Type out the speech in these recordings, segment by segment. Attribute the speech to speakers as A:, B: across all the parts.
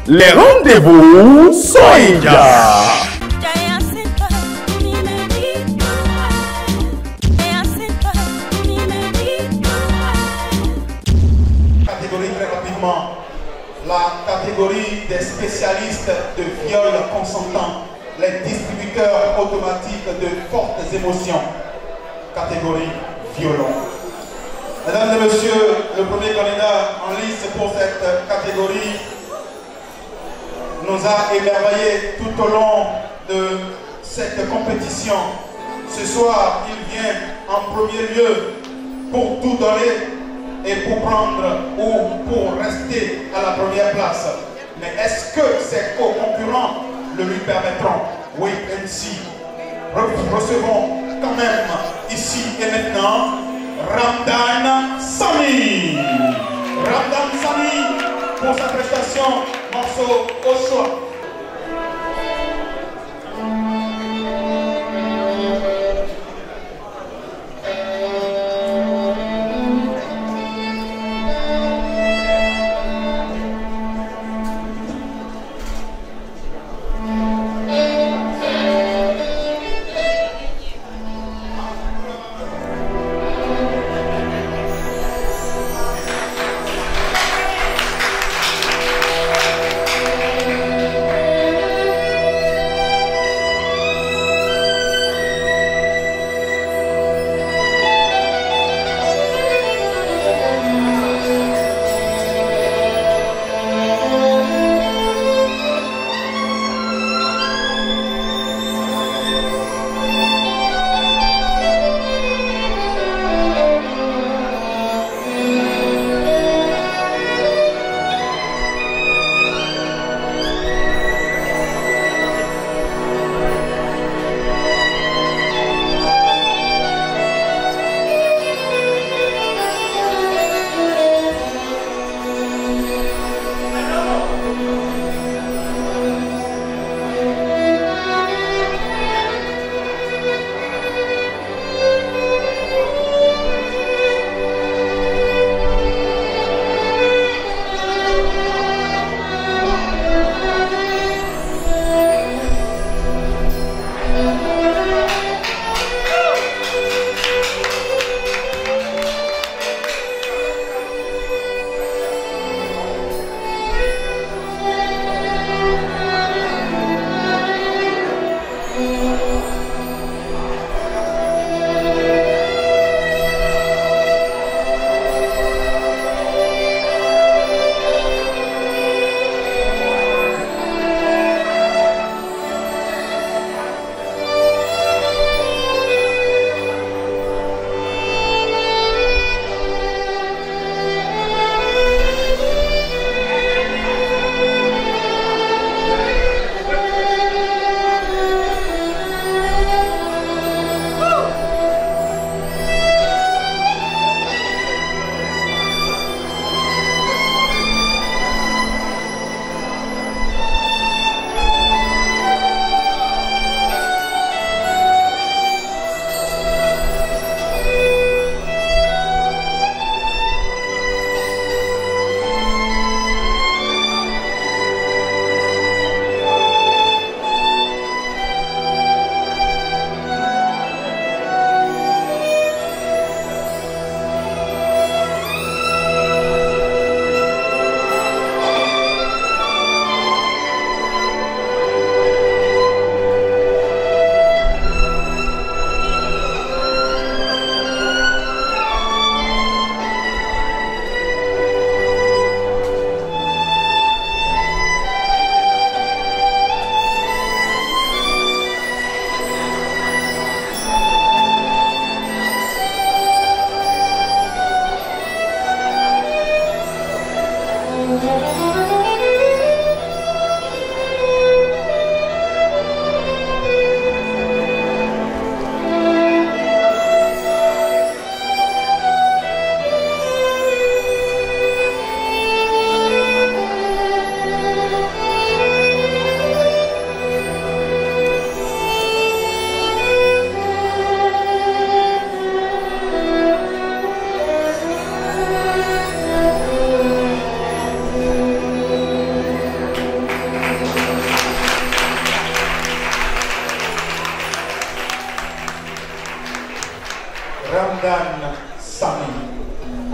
A: Les rendez-vous Soïga.
B: Catégorie très rapidement. La catégorie des spécialistes de viol consentant, les distributeurs automatiques de fortes émotions. Catégorie violon. Mesdames et messieurs, le premier candidat en lice pour cette catégorie nous a émerveillés tout au long de cette compétition. Ce soir, il vient en premier lieu pour tout donner et pour prendre ou pour rester à la première place. Mais est-ce que ses co-concurrents le lui permettront? Oui, ainsi. Recevons quand même ici et maintenant Ramdan Sami. Ramdan Sami pour sa prestation, morceau au choix.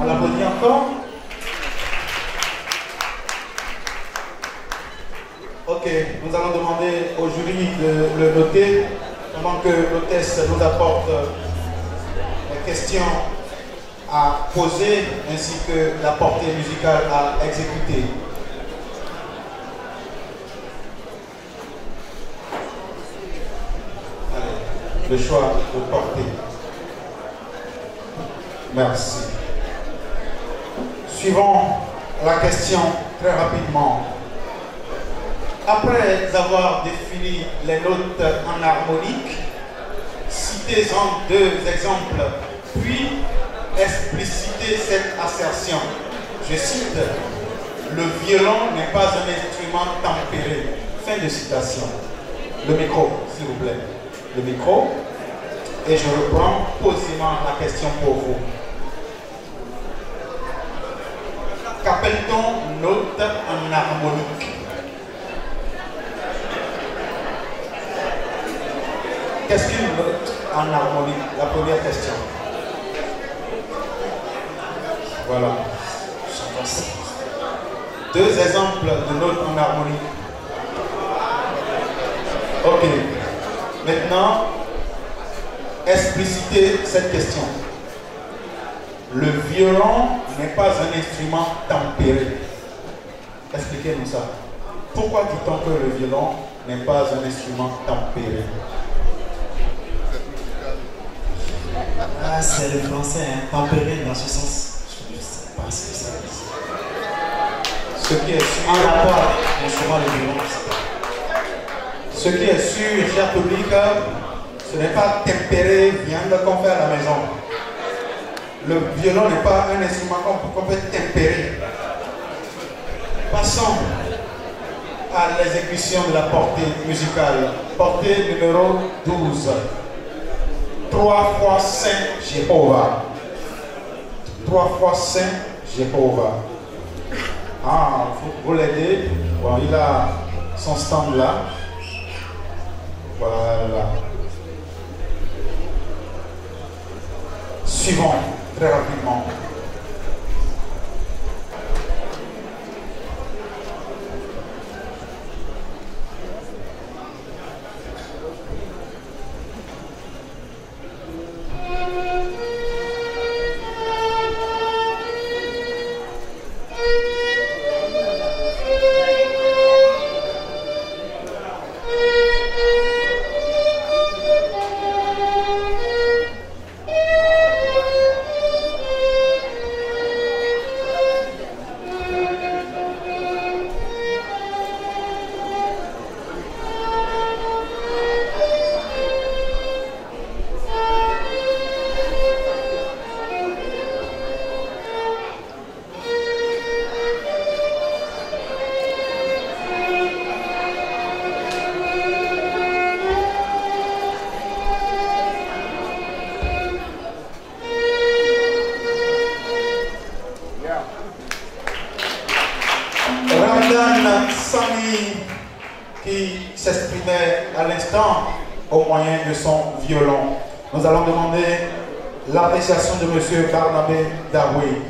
B: On l'applaudit encore. Ok, nous allons demander au jury de le noter pendant que l'hôtesse nous apporte les questions à poser ainsi que la portée musicale à exécuter. Allez, le choix de portée. Merci. Suivons la question très rapidement. Après avoir défini les notes en harmonique, citez-en 2 exemples, puis explicitez cette assertion. Je cite, le violon n'est pas un instrument tempéré. Fin de citation. Le micro, s'il vous plaît. Le micro. Et je reprends posément la question pour vous. Qu'appelle-t-on note en harmonique? Qu'est-ce qu'une note en harmonie? La première question. Voilà. 2 exemples de notes en harmonie. Ok. Maintenant, explicitez cette question. Le violon n'est pas un instrument tempéré. Expliquez-nous ça. Pourquoi dit-on que le violon n'est pas un instrument tempéré?
C: Ah, c'est le français, hein. Tempéré dans ce sens. Je ne sais pas ce que ça veut dire.
B: Ce qui est sûr,
C: En rapport avec l'instrument de violon.
B: Ce qui est sûr, cher public, ce n'est pas tempéré, viande qu'on fait à la maison. Le violon n'est pas un instrument qu'on peut tempérer. Passons à l'exécution de la portée musicale. Portée numéro 12. 3 fois Saint Jéhovah. 3 fois Saint Jéhovah. Ah, vous l'aidez. Bon, il a son stand là. Voilà. Suivons très rapidement. Qui s'exprimait à l'instant au moyen de son violon. Nous allons demander l'appréciation de M. Barnabé Daoué.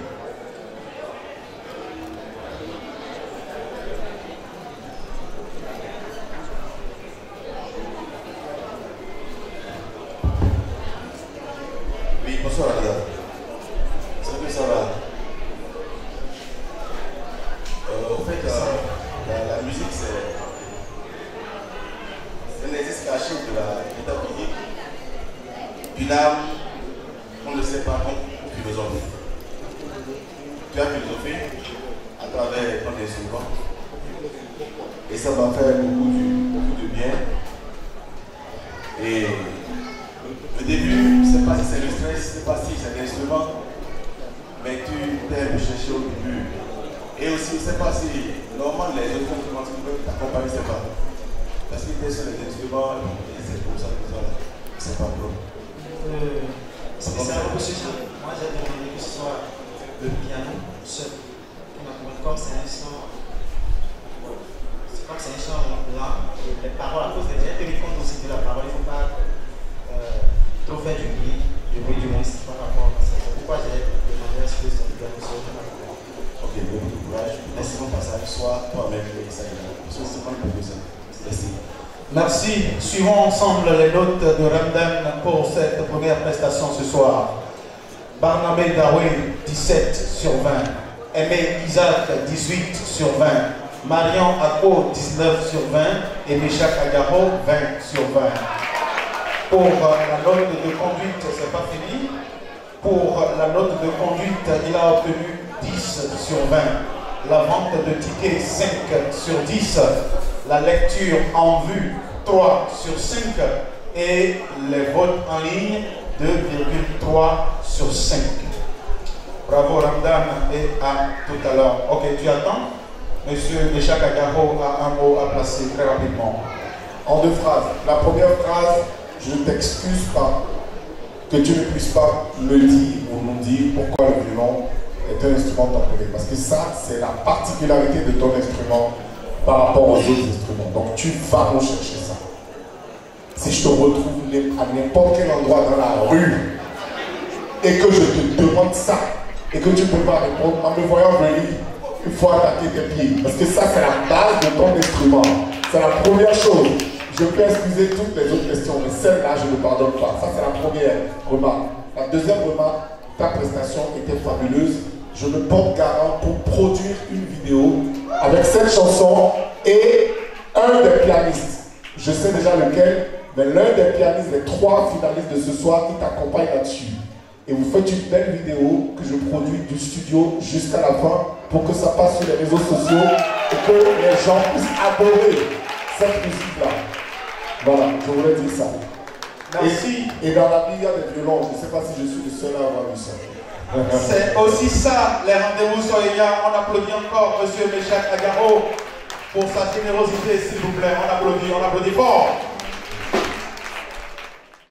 D: Oui, bonsoir madame. Ça va, ça va. En fait, la musique, c'est un exercice caché de l'état public. Une âme, on ne le sait pas, on philosophie. Tu as philosophé à travers ton instrument. Et ça va faire beaucoup de bien. Et au début, je ne sais pas si c'est le stress, je ne sais pas si c'est l'instrument, mais tu t'es recherché au début. Et aussi, je ne sais pas si, normalement, les autres instruments qui peuvent t'accompagner, je ne sais pas. Parce qu'ils étaient sur les instruments, et c'est pour ça, c'est pas bon.
C: C'est un peu ce genre. Moi, j'ai demandé que ce soit le piano seul. Comme c'est un son. Comme c'est un chant blanc, les paroles, à cause des gens tenir compte aussi de la parole, il ne faut pas trop faire du bruit du monstre par rapport à ça. C'est pourquoi j'ai demandé à ce que ça soit
D: mettre ça. C'est pas le ça. Merci.
B: Merci. Suivons ensemble les notes de Ramdan pour cette première prestation ce soir. Barnabé Dawé, 17 sur 20. Aimé Isaac, 18 sur 20. Marion Ako, 19 sur 20. Et Meshach Agaro, 20 sur 20. Pour la note de conduite, c'est pas fini. Pour la note de conduite, il a obtenu 10 sur 20. La vente de tickets, 5 sur 10. La lecture en vue, 3 sur 5. Et les votes en ligne, 2,3 sur 5. Bravo Ramdan et à tout à l'heure. Ok, tu attends. Monsieur Meshach Agaro a un mot à placer très rapidement.
E: En 2 phrases. La première phrase, je ne t'excuse pas que tu ne puisses pas me dire ou nous dire pourquoi le violon est un instrument tambouré. Parce que ça, c'est la particularité de ton instrument par rapport aux autres instruments. Donc tu vas nous chercher ça. Si je te retrouve à n'importe quel endroit dans la rue et que je te demande ça et que tu ne peux pas répondre en me voyant venir, il faut attaquer tes pieds. Parce que ça, c'est la base de ton instrument. C'est la première chose. Je peux excuser toutes les autres questions, mais celle-là, je ne pardonne pas. Ça, c'est la première remarque. La deuxième remarque, ta prestation était fabuleuse. Je me porte garant pour produire une vidéo avec cette chanson et un des pianistes. Je sais déjà lequel, mais l'un des pianistes, les 3 finalistes de ce soir qui t'accompagnent là-dessus. Et vous faites une belle vidéo que je produis du studio jusqu'à la fin pour que ça passe sur les réseaux sociaux et que les gens puissent adorer cette musique-là. Voilà, je voulais dire ça.
B: Merci.
E: Et dans la vie, il y a des violons. Je ne sais pas si je suis le seul à avoir vu ça.
B: C'est aussi ça, les rendez-vous Soya. On applaudit encore M. Meshach Agaro pour sa générosité, s'il vous plaît. On applaudit fort.